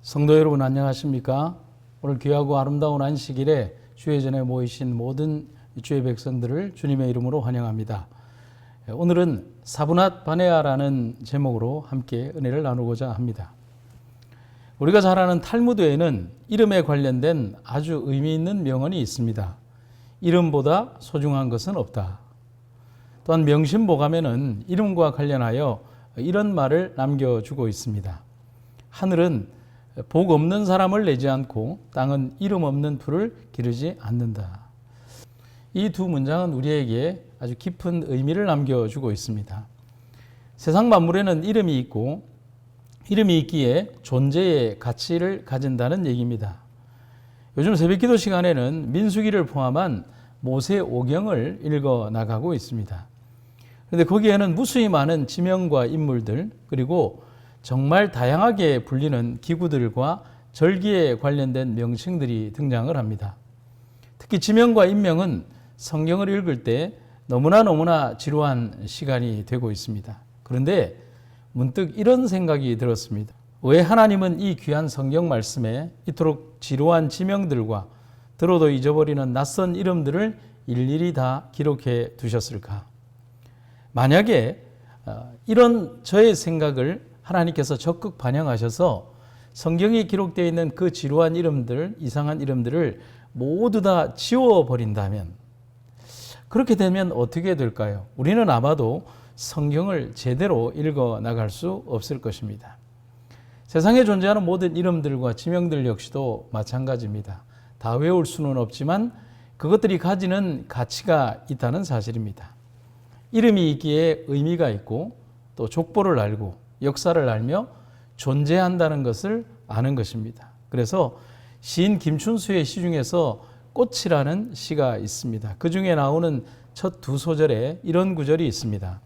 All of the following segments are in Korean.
성도 여러분 안녕하십니까? 오늘 귀하고 아름다운 안식일에 주의 전에 모이신 모든 주의 백성들을 주님의 이름으로 환영합니다. 오늘은 사브낫 바네아라는 제목으로 함께 은혜를 나누고자 합니다. 우리가 잘 아는 탈무드에는 이름에 관련된 아주 의미 있는 명언이 있습니다. 이름보다 소중한 것은 없다. 또한 명심보감에는 이름과 관련하여 이런 말을 남겨주고 있습니다. 하늘은 복 없는 사람을 내지 않고 땅은 이름 없는 풀을 기르지 않는다. 이 두 문장은 우리에게 아주 깊은 의미를 남겨주고 있습니다. 세상 만물에는 이름이 있고 이름이 있기에 존재의 가치를 가진다는 얘기입니다. 요즘 새벽기도 시간에는 민수기를 포함한 모세오경을 읽어 나가고 있습니다. 그런데 거기에는 무수히 많은 지명과 인물들 그리고 정말 다양하게 불리는 기구들과 절기에 관련된 명칭들이 등장을 합니다. 특히 지명과 인명은 성경을 읽을 때 너무나 지루한 시간이 되고 있습니다. 그런데 문득 이런 생각이 들었습니다. 왜 하나님은 이 귀한 성경 말씀에 이토록 지루한 지명들과 들어도 잊어버리는 낯선 이름들을 일일이 다 기록해 두셨을까? 만약에 이런 저의 생각을 하나님께서 적극 반영하셔서 성경에 기록되어 있는 그 지루한 이름들, 이상한 이름들을 모두 다 지워버린다면 그렇게 되면 어떻게 될까요? 우리는 아마도 성경을 제대로 읽어 나갈 수 없을 것입니다. 세상에 존재하는 모든 이름들과 지명들 역시도 마찬가지입니다. 다 외울 수는 없지만 그것들이 가지는 가치가 있다는 사실입니다. 이름이 있기에 의미가 있고 또 족보를 알고 역사를 알며 존재한다는 것을 아는 것입니다. 그래서 시인 김춘수의 시 중에서 꽃이라는 시가 있습니다. 그 중에 나오는 첫 두 소절에 이런 구절이 있습니다.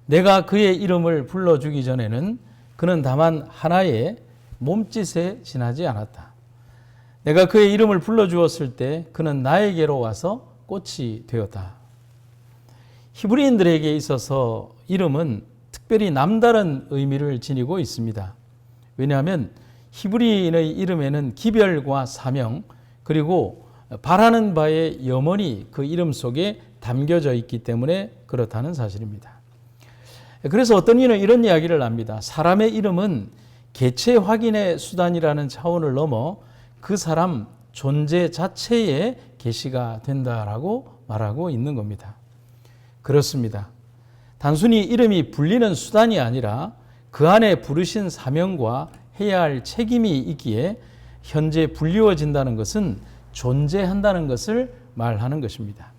내가 그의 이름을 불러주기 전에는 그는 다만 하나의 몸짓에 지나지 않았다. 내가 그의 이름을 불러주었을 때 그는 나에게로 와서 꽃이 되었다. 히브리인들에게 있어서 이름은 특별히 남다른 의미를 지니고 있습니다. 왜냐하면 히브리인의 이름에는 기별과 사명 그리고 바라는 바의 염원이 그 이름 속에 담겨져 있기 때문에 그렇다는 사실입니다. 그래서 어떤 이는 이런 이야기를 합니다. 사람의 이름은 개체 확인의 수단이라는 차원을 넘어 그 사람 존재 자체의 계시가 된다라고 말하고 있는 겁니다. 그렇습니다. 단순히 이름이 불리는 수단이 아니라 그 안에 부르신 사명과 해야 할 책임이 있기에 현재 불리워진다는 것은 존재한다는 것을 말하는 것입니다.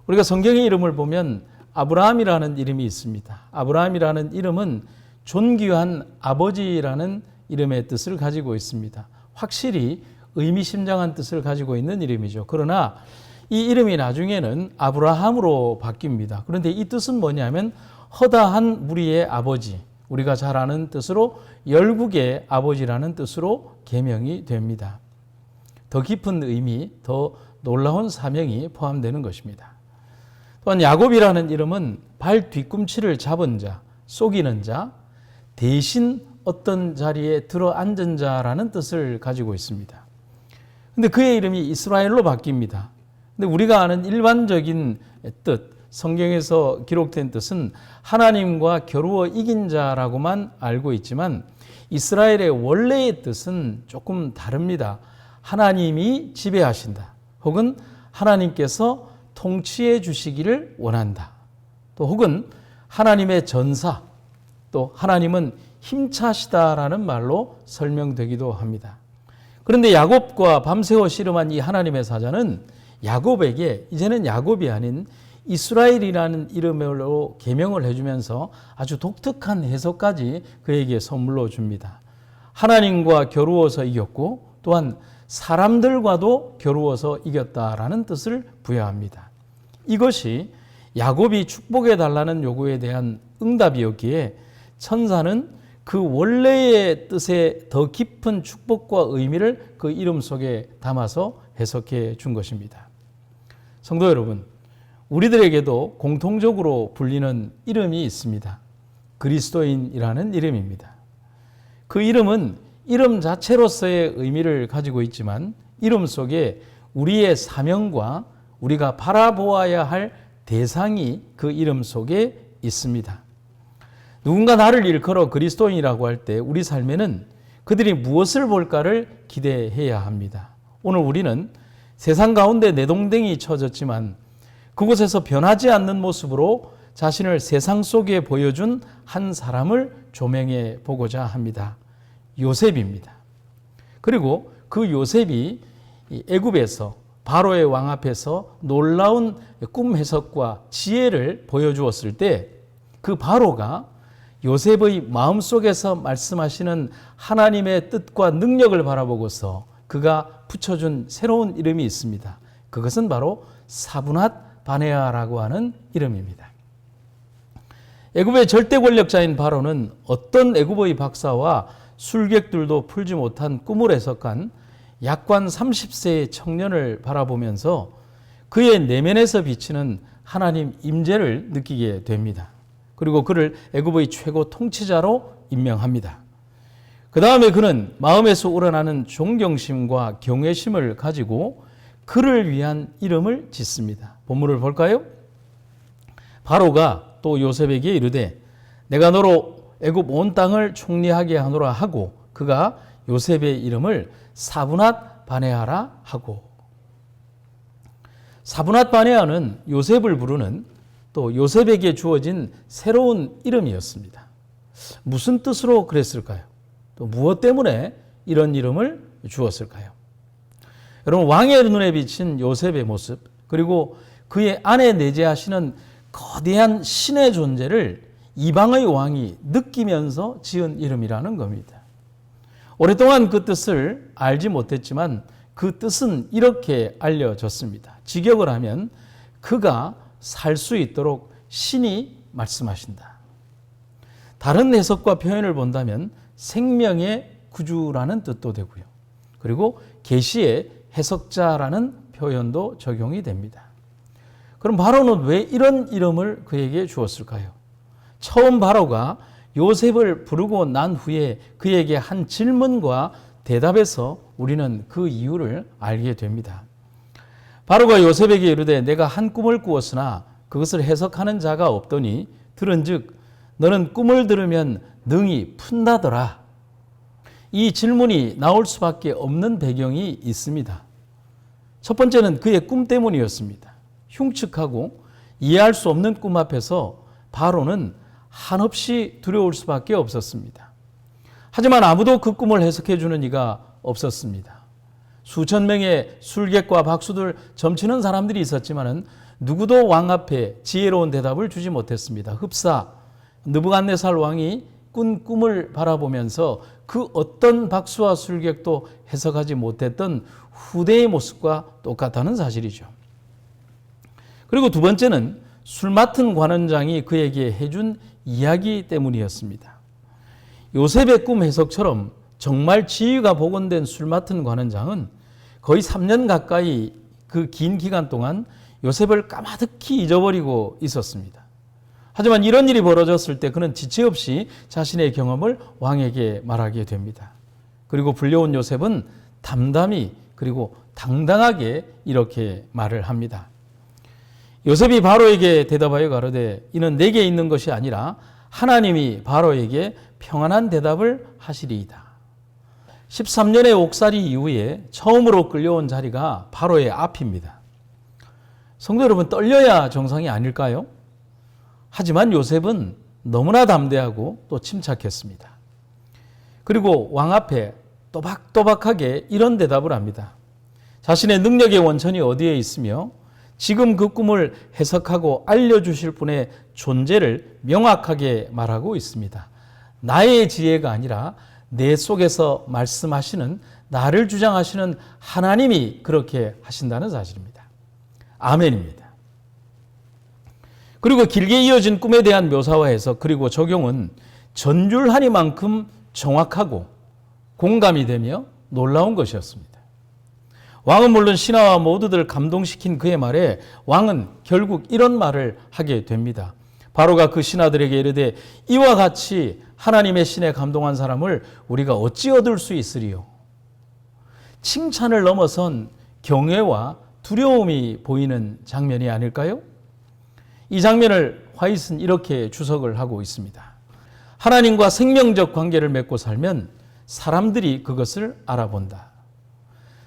우리가 성경의 이름을 보면 아브라함이라는 이름이 있습니다. 아브라함이라는 이름은 존귀한 아버지라는 이름의 뜻을 가지고 있습니다. 확실히 의미심장한 뜻을 가지고 있는 이름이죠. 그러나 이 이름이 나중에는 아브라함으로 바뀝니다. 그런데 이 뜻은 뭐냐면 허다한 무리의 아버지, 우리가 잘 아는 뜻으로 열국의 아버지라는 뜻으로 개명이 됩니다. 더 깊은 의미, 더 놀라운 사명이 포함되는 것입니다. 또한 야곱이라는 이름은 발 뒤꿈치를 잡은 자, 속이는 자, 대신 어떤 자리에 들어앉은 자라는 뜻을 가지고 있습니다. 그런데 그의 이름이 이스라엘로 바뀝니다. 근데 우리가 아는 일반적인 뜻, 성경에서 기록된 뜻은 하나님과 겨루어 이긴 자라고만 알고 있지만 이스라엘의 원래의 뜻은 조금 다릅니다. 하나님이 지배하신다. 혹은 하나님께서 통치해 주시기를 원한다. 또 혹은 하나님의 전사, 또 하나님은 힘차시다라는 말로 설명되기도 합니다. 그런데 야곱과 밤새워 씨름한 이 하나님의 사자는 야곱에게 이제는 야곱이 아닌 이스라엘이라는 이름으로 계명을 해주면서 아주 독특한 해석까지 그에게 선물로 줍니다. 하나님과 겨루어서 이겼고 또한 사람들과도 겨루어서 이겼다라는 뜻을 부여합니다. 이것이 야곱이 축복해 달라는 요구에 대한 응답이었기에 천사는 그 원래의 뜻의 더 깊은 축복과 의미를 그 이름 속에 담아서 해석해 준 것입니다. 성도 여러분, 우리들에게도 공통적으로 불리는 이름이 있습니다. 그리스도인이라는 이름입니다. 그 이름은 이름 자체로서의 의미를 가지고 있지만 이름 속에 우리의 사명과 우리가 바라보아야 할 대상이 그 이름 속에 있습니다. 누군가 나를 일컬어 그리스도인이라고 할 때 우리 삶에는 그들이 무엇을 볼까를 기대해야 합니다. 오늘 우리는 세상 가운데 내동댕이 쳐졌지만 그곳에서 변하지 않는 모습으로 자신을 세상 속에 보여준 한 사람을 조명해 보고자 합니다. 요셉입니다. 그리고 그 요셉이 애굽에서 바로의 왕 앞에서 놀라운 꿈 해석과 지혜를 보여주었을 때 그 바로가 요셉의 마음속에서 말씀하시는 하나님의 뜻과 능력을 바라보고서 그가 붙여준 새로운 이름이 있습니다. 그것은 바로 사브낫 바네아라고 하는 이름입니다. 애굽의 절대 권력자인 바로는 어떤 애굽의 박사와 술객들도 풀지 못한 꿈을 해석한 약관 30세의 청년을 바라보면서 그의 내면에서 비치는 하나님 임재를 느끼게 됩니다. 그리고 그를 애굽의 최고 통치자로 임명합니다. 그 다음에 그는 마음에서 우러나는 존경심과 경외심을 가지고 그를 위한 이름을 짓습니다. 본문을 볼까요? 바로가 또 요셉에게 이르되 내가 너로 애굽 온 땅을 총리하게 하노라 하고 그가 요셉의 이름을 사브낫 바네아라 하고, 사브낫 바네아는 요셉을 부르는 또 요셉에게 주어진 새로운 이름이었습니다. 무슨 뜻으로 그랬을까요? 또 무엇 때문에 이런 이름을 주었을까요? 여러분, 왕의 눈에 비친 요셉의 모습, 그리고 그의 안에 내재하시는 거대한 신의 존재를 이방의 왕이 느끼면서 지은 이름이라는 겁니다. 오랫동안 그 뜻을 알지 못했지만 그 뜻은 이렇게 알려졌습니다. 직역을 하면 그가 살 수 있도록 신이 말씀하신다. 다른 해석과 표현을 본다면 생명의 구주라는 뜻도 되고요. 그리고 계시의 해석자라는 표현도 적용이 됩니다. 그럼 바로는 왜 이런 이름을 그에게 주었을까요? 처음 바로가 요셉을 부르고 난 후에 그에게 한 질문과 대답에서 우리는 그 이유를 알게 됩니다. 바로가 요셉에게 이르되 내가 한 꿈을 꾸었으나 그것을 해석하는 자가 없더니 들은즉 너는 꿈을 들으면 능히 푼다더라. 이 질문이 나올 수밖에 없는 배경이 있습니다. 첫 번째는 그의 꿈 때문이었습니다. 흉측하고 이해할 수 없는 꿈 앞에서 바로는 한없이 두려울 수밖에 없었습니다. 하지만 아무도 그 꿈을 해석해 주는 이가 없었습니다. 수천 명의 술객과 박수들 점치는 사람들이 있었지만 누구도 왕 앞에 지혜로운 대답을 주지 못했습니다. 흡사 느부갓네살 왕이 꾼 꿈을 바라보면서 그 어떤 박수와 술객도 해석하지 못했던 후대의 모습과 똑같다는 사실이죠. 그리고 두 번째는 술 맡은 관원장이 그에게 해준 이야기 때문이었습니다. 요셉의 꿈 해석처럼 정말 지위가 복원된 술 맡은 관원장은 거의 3년 가까이 그 긴 기간 동안 요셉을 까마득히 잊어버리고 있었습니다. 하지만 이런 일이 벌어졌을 때 그는 지체 없이 자신의 경험을 왕에게 말하게 됩니다. 그리고 불려온 요셉은 담담히 그리고 당당하게 이렇게 말을 합니다. 요셉이 바로에게 대답하여 가로되 이는 내게 있는 것이 아니라 하나님이 바로에게 평안한 대답을 하시리이다. 13년의 옥살이 이후에 처음으로 끌려온 자리가 바로의 앞입니다. 성도 여러분, 떨려야 정상이 아닐까요? 하지만 요셉은 너무나 담대하고 또 침착했습니다. 그리고 왕 앞에 또박또박하게 이런 대답을 합니다. 자신의 능력의 원천이 어디에 있으며 지금 그 꿈을 해석하고 알려주실 분의 존재를 명확하게 말하고 있습니다. 나의 지혜가 아니라 내 속에서 말씀하시는, 나를 주장하시는 하나님이 그렇게 하신다는 사실입니다. 아멘입니다. 그리고 길게 이어진 꿈에 대한 묘사와 해석 그리고 적용은 전율하니만큼 정확하고 공감이 되며 놀라운 것이었습니다. 왕은 물론 신하와 모두들 감동시킨 그의 말에 왕은 결국 이런 말을 하게 됩니다. 바로가 그 신하들에게 이르되 이와 같이 하나님의 신에 감동한 사람을 우리가 어찌 얻을 수 있으리요? 칭찬을 넘어선 경외와 두려움이 보이는 장면이 아닐까요? 이 장면을 화이트는 이렇게 주석을 하고 있습니다. 하나님과 생명적 관계를 맺고 살면 사람들이 그것을 알아본다.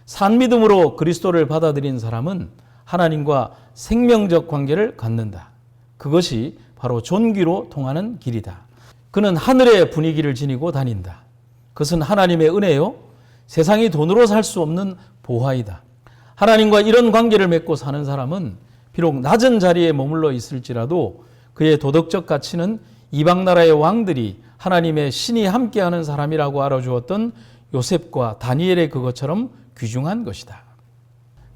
산 믿음으로 그리스도를 받아들인 사람은 하나님과 생명적 관계를 갖는다. 그것이 바로 존귀로 통하는 길이다. 그는 하늘의 분위기를 지니고 다닌다. 그것은 하나님의 은혜요. 세상이 돈으로 살 수 없는 보화이다. 하나님과 이런 관계를 맺고 사는 사람은 비록 낮은 자리에 머물러 있을지라도 그의 도덕적 가치는 이방 나라의 왕들이 하나님의 신이 함께하는 사람이라고 알아주었던 요셉과 다니엘의 그것처럼 귀중한 것이다.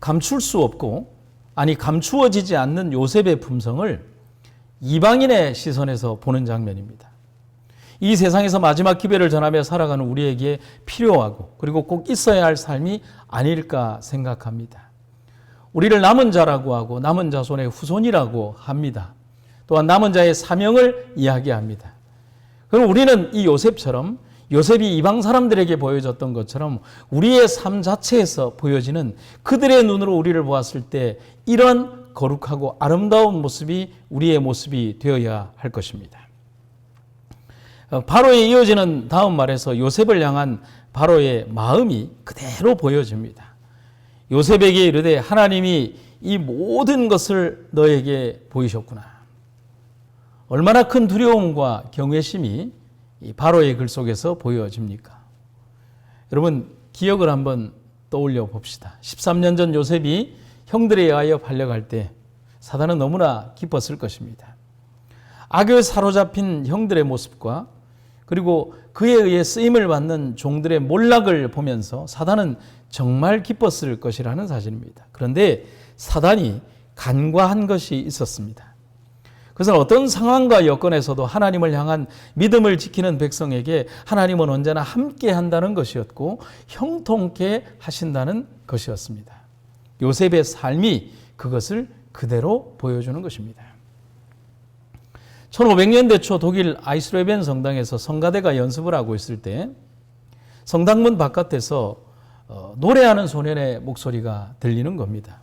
감출 수 없고 감추어지지 않는 요셉의 품성을 이방인의 시선에서 보는 장면입니다. 이 세상에서 마지막 기별을 전하며 살아가는 우리에게 필요하고 그리고 꼭 있어야 할 삶이 아닐까 생각합니다. 우리를 남은 자라고 하고 남은 자손의 후손이라고 합니다. 또한 남은 자의 사명을 이야기합니다. 그럼 우리는 이 요셉처럼 요셉이 이방 사람들에게 보여줬던 것처럼 우리의 삶 자체에서 보여지는 그들의 눈으로 우리를 보았을 때 이런 거룩하고 아름다운 모습이 우리의 모습이 되어야 할 것입니다. 바로에 이어지는 다음 말에서 요셉을 향한 바로의 마음이 그대로 보여집니다. 요셉에게 이르되 하나님이 이 모든 것을 너에게 보이셨구나. 얼마나 큰 두려움과 경외심이 이 바로의 글 속에서 보여집니까? 여러분 기억을 한번 떠올려 봅시다. 13년 전 요셉이 형들에 의하여 팔려갈 때 사단은 너무나 기뻤을 것입니다. 악에 사로잡힌 형들의 모습과 그리고 그에 의해 쓰임을 받는 종들의 몰락을 보면서 사단은 정말 기뻤을 것이라는 사실입니다. 그런데 사단이 간과한 것이 있었습니다. 그것은 어떤 상황과 여건에서도 하나님을 향한 믿음을 지키는 백성에게 하나님은 언제나 함께 한다는 것이었고 형통케 하신다는 것이었습니다. 요셉의 삶이 그것을 그대로 보여주는 것입니다. 1500년대 초 독일 아이스레벤 성당에서 성가대가 연습을 하고 있을 때 성당문 바깥에서 노래하는 소년의 목소리가 들리는 겁니다.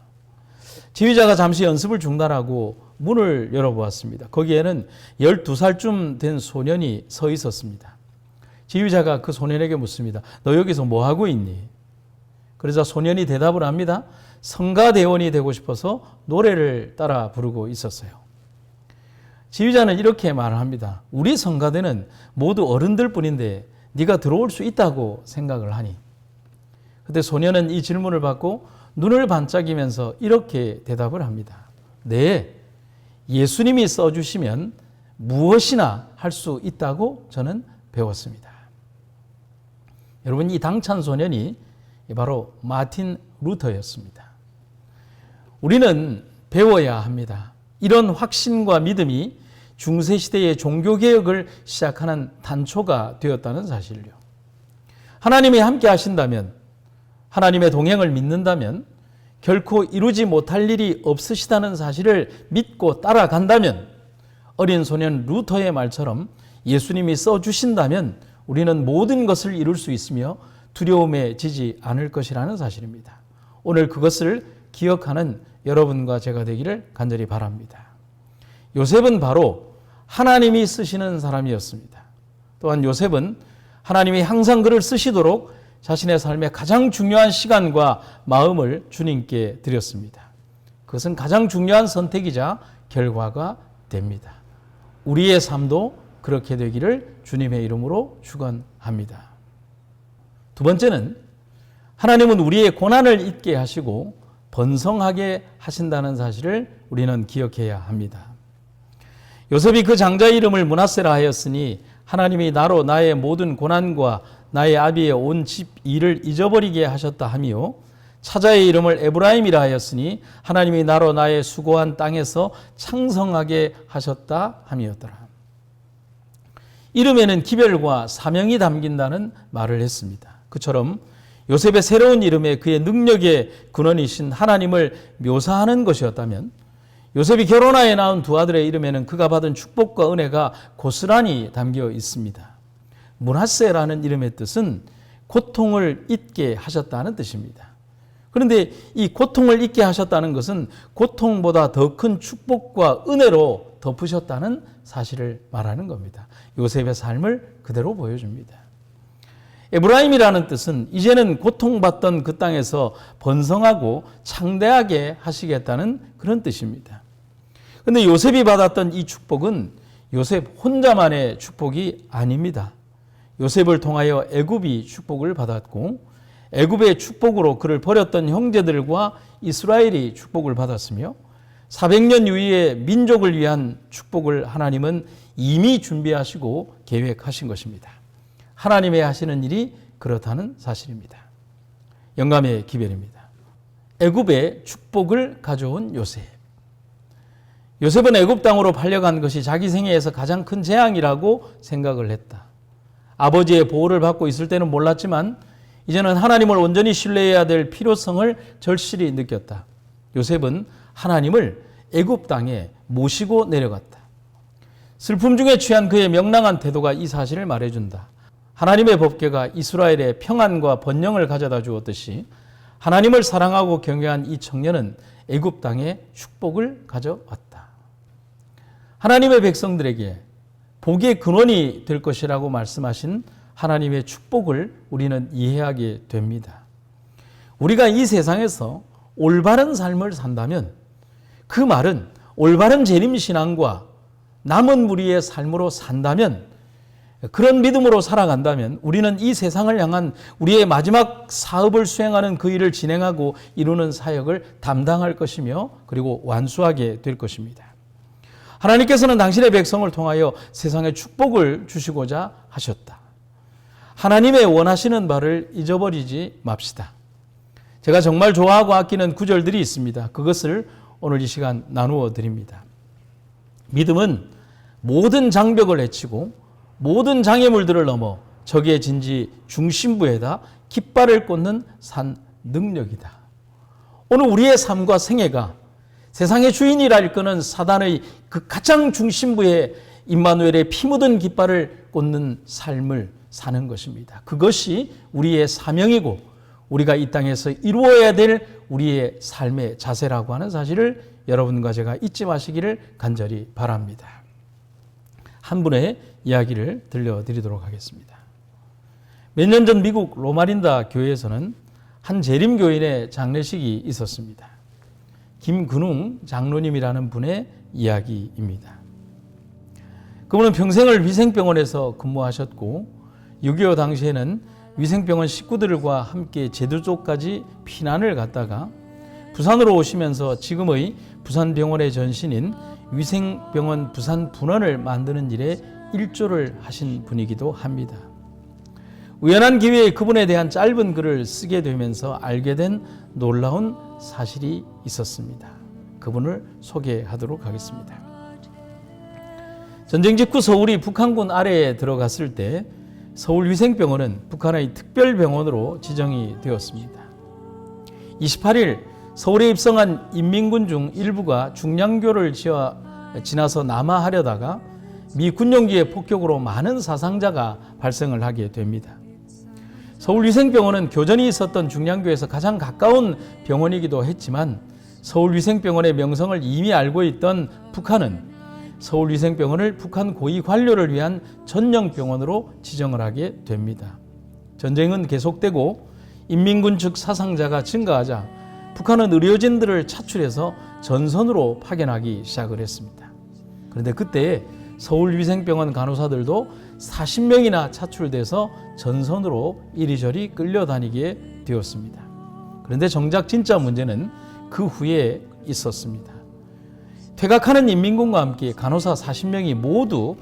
지휘자가 잠시 연습을 중단하고 문을 열어보았습니다. 거기에는 12살쯤 된 소년이 서 있었습니다. 지휘자가 그 소년에게 묻습니다. 너 여기서 뭐 하고 있니? 그러자 소년이 대답을 합니다. 성가대원이 되고 싶어서 노래를 따라 부르고 있었어요. 지휘자는 이렇게 말을 합니다. 우리 성가대는 모두 어른들 뿐인데 네가 들어올 수 있다고 생각을 하니? 그때 소년은 이 질문을 받고 눈을 반짝이면서 이렇게 대답을 합니다. 네, 예수님이 써주시면 무엇이나 할 수 있다고 저는 배웠습니다. 여러분, 이 당찬 소년이 바로 마틴 루터였습니다. 우리는 배워야 합니다. 이런 확신과 믿음이 중세시대의 종교개혁을 시작하는 단초가 되었다는 사실을요. 하나님이 함께 하신다면, 하나님의 동행을 믿는다면 결코 이루지 못할 일이 없으시다는 사실을 믿고 따라간다면 어린 소년 루터의 말처럼 예수님이 써주신다면 우리는 모든 것을 이룰 수 있으며 두려움에 지지 않을 것이라는 사실입니다. 오늘 그것을 기억하는 여러분과 제가 되기를 간절히 바랍니다. 요셉은 바로 하나님이 쓰시는 사람이었습니다. 또한 요셉은 하나님이 항상 그를 쓰시도록 자신의 삶의 가장 중요한 시간과 마음을 주님께 드렸습니다. 그것은 가장 중요한 선택이자 결과가 됩니다. 우리의 삶도 그렇게 되기를 주님의 이름으로 축원합니다. 두 번째는 하나님은 우리의 고난을 잊게 하시고 번성하게 하신다는 사실을 우리는 기억해야 합니다. 요셉이 그 장자의 이름을 므낫세라 하였으니 하나님이 나로 나의 모든 고난과 나의 아비의 온 집 일을 잊어버리게 하셨다 하며, 차자의 이름을 에브라임이라 하였으니 하나님이 나로 나의 수고한 땅에서 창성하게 하셨다 함이었더라. 이름에는 기별과 사명이 담긴다는 말을 했습니다. 그처럼 요셉의 새로운 이름에 그의 능력의 근원이신 하나님을 묘사하는 것이었다면, 요셉이 결혼하여 낳은 두 아들의 이름에는 그가 받은 축복과 은혜가 고스란히 담겨 있습니다. 므낫세라는 이름의 뜻은 고통을 잊게 하셨다는 뜻입니다. 그런데 이 고통을 잊게 하셨다는 것은 고통보다 더 큰 축복과 은혜로 덮으셨다는 사실을 말하는 겁니다. 요셉의 삶을 그대로 보여줍니다. 에브라임이라는 뜻은 이제는 고통받던 그 땅에서 번성하고 창대하게 하시겠다는 그런 뜻입니다. 그런데 요셉이 받았던 이 축복은 요셉 혼자만의 축복이 아닙니다. 요셉을 통하여 애굽이 축복을 받았고 애굽의 축복으로 그를 버렸던 형제들과 이스라엘이 축복을 받았으며 400년 이후에 민족을 위한 축복을 하나님은 이미 준비하시고 계획하신 것입니다. 하나님의 하시는 일이 그렇다는 사실입니다. 영감의 기별입니다. 애굽의 축복을 가져온 요셉. 요셉은 애굽 땅으로 팔려간 것이 자기 생애에서 가장 큰 재앙이라고 생각을 했다. 아버지의 보호를 받고 있을 때는 몰랐지만 이제는 하나님을 온전히 신뢰해야 될 필요성을 절실히 느꼈다. 요셉은 하나님을 애굽 땅에 모시고 내려갔다. 슬픔 중에 취한 그의 명랑한 태도가 이 사실을 말해준다. 하나님의 법궤가 이스라엘의 평안과 번영을 가져다 주었듯이 하나님을 사랑하고 경외한 이 청년은 애굽 땅에 축복을 가져왔다. 하나님의 백성들에게 복의 근원이 될 것이라고 말씀하신 하나님의 축복을 우리는 이해하게 됩니다. 우리가 이 세상에서 올바른 삶을 산다면 그 말은 올바른 재림신앙과 남은 무리의 삶으로 산다면 그런 믿음으로 살아간다면 우리는 이 세상을 향한 우리의 마지막 사업을 수행하는 그 일을 진행하고 이루는 사역을 담당할 것이며 그리고 완수하게 될 것입니다. 하나님께서는 당신의 백성을 통하여 세상에 축복을 주시고자 하셨다. 하나님의 원하시는 바를 잊어버리지 맙시다. 제가 정말 좋아하고 아끼는 구절들이 있습니다. 그것을 오늘 이 시간 나누어 드립니다. 믿음은 모든 장벽을 헤치고 모든 장애물들을 넘어 적의 진지 중심부에다 깃발을 꽂는 산 능력이다. 오늘 우리의 삶과 생애가 세상의 주인이라 일컫는 사단의 그 가장 중심부에 임마누엘의 피 묻은 깃발을 꽂는 삶을 사는 것입니다. 그것이 우리의 사명이고 우리가 이 땅에서 이루어야 될 우리의 삶의 자세라고 하는 사실을 여러분과 제가 잊지 마시기를 간절히 바랍니다. 한 분의 이야기를 들려드리도록 하겠습니다. 몇 년 전 미국 로마린다 교회에서는 한 재림교인의 장례식이 있었습니다. 김근웅 장로님이라는 분의 이야기입니다. 그분은 평생을 위생병원에서 근무하셨고 6.25 당시에는 위생병원 식구들과 함께 제주도까지 피난을 갔다가 부산으로 오시면서 지금의 부산병원의 전신인 위생병원 부산분원을 만드는 일에 일조를 하신 분이기도 합니다. 우연한 기회에 그분에 대한 짧은 글을 쓰게 되면서 알게 된 놀라운 사실이 있었습니다. 그분을 소개하도록 하겠습니다. 전쟁 직후 서울이 북한군 아래에 들어갔을 때 서울위생병원은 북한의 특별병원으로 지정이 되었습니다. 28일 서울에 입성한 인민군 중 일부가 중량교를 지나서 남하하려다가 미 군용기의 폭격으로 많은 사상자가 발생을 하게 됩니다. 서울위생병원은 교전이 있었던 중량교에서 가장 가까운 병원이기도 했지만 서울위생병원의 명성을 이미 알고 있던 북한은 서울위생병원을 북한 고위 관료를 위한 전용병원으로 지정을 하게 됩니다. 전쟁은 계속되고 인민군 측 사상자가 증가하자 북한은 의료진들을 차출해서 전선으로 파견하기 시작을 했습니다. 그런데 그때 서울위생병원 간호사들도 40명이나 차출돼서 전선으로 이리저리 끌려다니게 되었습니다. 그런데 정작 진짜 문제는 그 후에 있었습니다. 퇴각하는 인민군과 함께 간호사 40명이 모두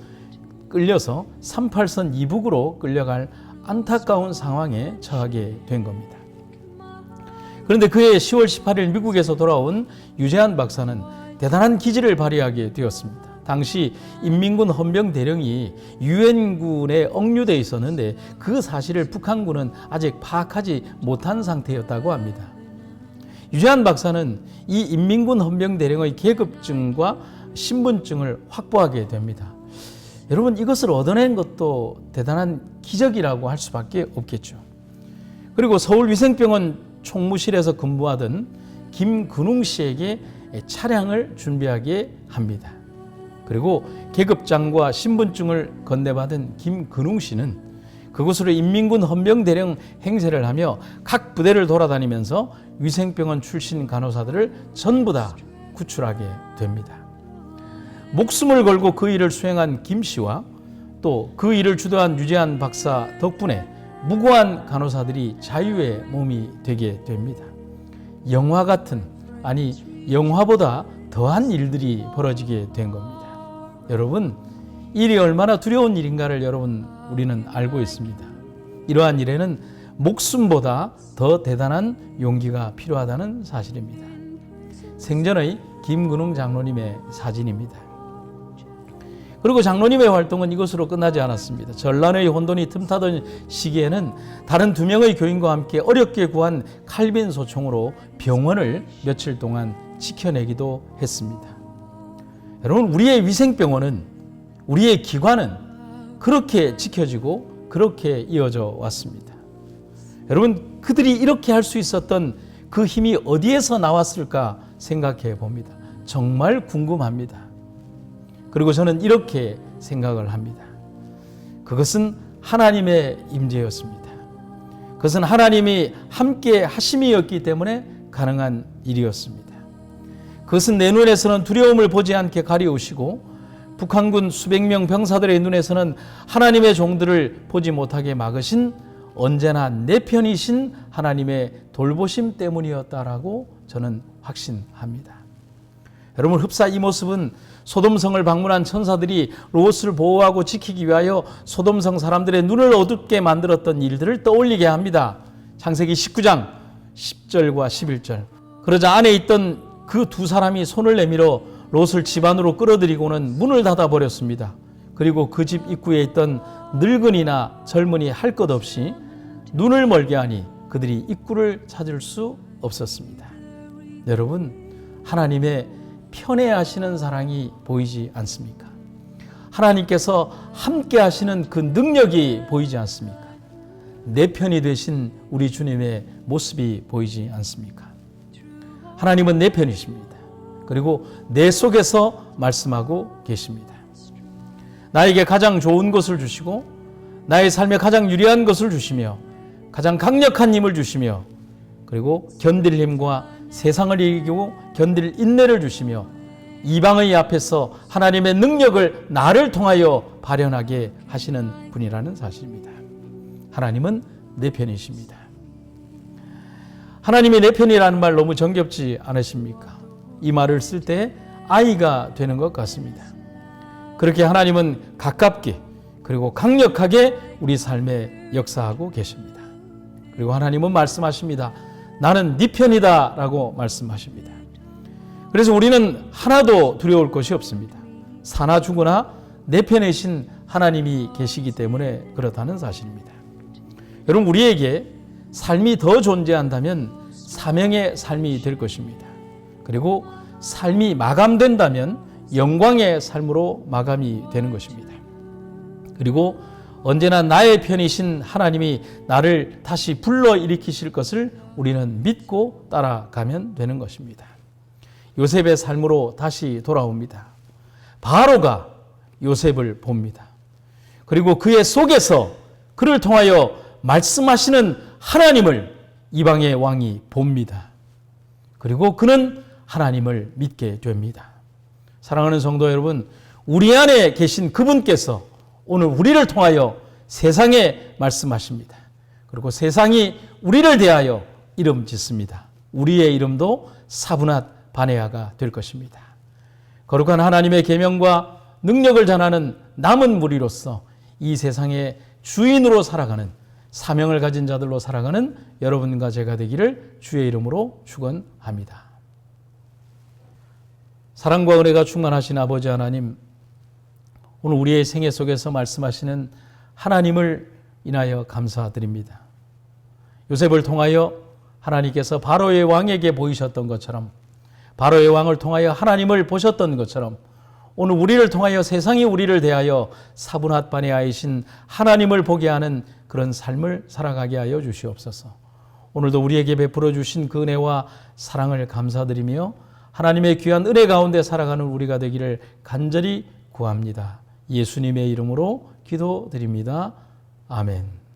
끌려서 38선 이북으로 끌려갈 안타까운 상황에 처하게 된 겁니다. 그런데 그해 10월 18일 미국에서 돌아온 유재한 박사는 대단한 기지를 발휘하게 되었습니다. 당시 인민군 헌병대령이 유엔군에 억류되어 있었는데 그 사실을 북한군은 아직 파악하지 못한 상태였다고 합니다. 유재한 박사는 이 인민군 헌병대령의 계급증과 신분증을 확보하게 됩니다. 여러분, 이것을 얻어낸 것도 대단한 기적이라고 할 수밖에 없겠죠. 그리고 서울위생병원 총무실에서 근무하던 김근웅 씨에게 차량을 준비하게 합니다. 그리고 계급장과 신분증을 건네받은 김근웅 씨는 그곳으로 인민군 헌병대령 행세를 하며 각 부대를 돌아다니면서 위생병원 출신 간호사들을 전부 다 구출하게 됩니다. 목숨을 걸고 그 일을 수행한 김 씨와 또 그 일을 주도한 유재한 박사 덕분에 무고한 간호사들이 자유의 몸이 되게 됩니다. 영화 같은, 아니 영화보다 더한 일들이 벌어지게 된 겁니다. 여러분, 일이 얼마나 두려운 일인가를 우리는 알고 있습니다. 이러한 일에는 목숨보다 더 대단한 용기가 필요하다는 사실입니다. 생전의 김근웅 장로님의 사진입니다. 그리고 장로님의 활동은 이것으로 끝나지 않았습니다. 전란의 혼돈이 틈타던 시기에는 다른 2명의 교인과 함께 어렵게 구한 칼빈 소총으로 병원을 며칠 동안 지켜내기도 했습니다. 여러분, 우리의 위생병원은, 우리의 기관은 그렇게 지켜지고 그렇게 이어져 왔습니다. 여러분, 그들이 이렇게 할 수 있었던 그 힘이 어디에서 나왔을까 생각해 봅니다. 정말 궁금합니다. 그리고 저는 이렇게 생각을 합니다. 그것은 하나님의 임재였습니다. 그것은 하나님이 함께 하심이었기 때문에 가능한 일이었습니다. 그것은 내 눈에서는 두려움을 보지 않게 가리우시고 북한군 수백 명 병사들의 눈에서는 하나님의 종들을 보지 못하게 막으신 언제나 내 편이신 하나님의 돌보심 때문이었다라고 저는 확신합니다. 여러분, 흡사 이 모습은 소돔성을 방문한 천사들이 롯을 보호하고 지키기 위하여 소돔성 사람들의 눈을 어둡게 만들었던 일들을 떠올리게 합니다. 창세기 19장 10절과 11절. 그러자 안에 있던 그 2사람이 손을 내밀어 롯을 집 안으로 끌어들이고는 문을 닫아버렸습니다. 그리고 그 집 입구에 있던 늙은이나 젊은이 할 것 없이 눈을 멀게 하니 그들이 입구를 찾을 수 없었습니다. 여러분, 하나님의 편애하시는 사랑이 보이지 않습니까? 하나님께서 함께 하시는 그 능력이 보이지 않습니까? 내 편이 되신 우리 주님의 모습이 보이지 않습니까? 하나님은 내 편이십니다. 그리고 내 속에서 말씀하고 계십니다. 나에게 가장 좋은 것을 주시고 나의 삶에 가장 유리한 것을 주시며 가장 강력한 힘을 주시며 그리고 견딜 힘과 세상을 이기고 견딜 인내를 주시며 이방의 앞에서 하나님의 능력을 나를 통하여 발현하게 하시는 분이라는 사실입니다. 하나님은 내 편이십니다. 하나님이 내 편이라는 말 너무 정겹지 않으십니까? 이 말을 쓸 때 아이가 되는 것 같습니다. 그렇게 하나님은 가깝게 그리고 강력하게 우리 삶에 역사하고 계십니다. 그리고 하나님은 말씀하십니다. 나는 네 편이다 라고 말씀하십니다. 그래서 우리는 하나도 두려울 것이 없습니다. 사나 죽으나 내 편이신 하나님이 계시기 때문에 그렇다는 사실입니다. 여러분, 우리에게 삶이 더 존재한다면 사명의 삶이 될 것입니다. 그리고 삶이 마감된다면 영광의 삶으로 마감이 되는 것입니다. 그리고 언제나 나의 편이신 하나님이 나를 다시 불러일으키실 것을 우리는 믿고 따라가면 되는 것입니다. 요셉의 삶으로 다시 돌아옵니다. 바로가 요셉을 봅니다. 그리고 그의 속에서 그를 통하여 말씀하시는 하나님을 이방의 왕이 봅니다. 그리고 그는 하나님을 믿게 됩니다. 사랑하는 성도 여러분, 우리 안에 계신 그분께서 오늘 우리를 통하여 세상에 말씀하십니다. 그리고 세상이 우리를 대하여 이름 짓습니다. 우리의 이름도 사브낫 바네아가 될 것입니다. 거룩한 하나님의 계명과 능력을 전하는 남은 무리로서 이 세상의 주인으로 살아가는 사명을 가진 자들로 살아가는 여러분과 제가 되기를 주의 이름으로 축원합니다. 사랑과 은혜가 충만하신 아버지 하나님, 오늘 우리의 생애 속에서 말씀하시는 하나님을 인하여 감사드립니다. 요셉을 통하여 하나님께서 바로의 왕에게 보이셨던 것처럼, 바로의 왕을 통하여 하나님을 보셨던 것처럼 오늘 우리를 통하여 세상이 우리를 대하여 사분핫반해하이신 하나님을 보게 하는 그런 삶을 살아가게 하여 주시옵소서. 오늘도 우리에게 베풀어 주신 그 은혜와 사랑을 감사드리며 하나님의 귀한 은혜 가운데 살아가는 우리가 되기를 간절히 구합니다. 예수님의 이름으로 기도드립니다. 아멘.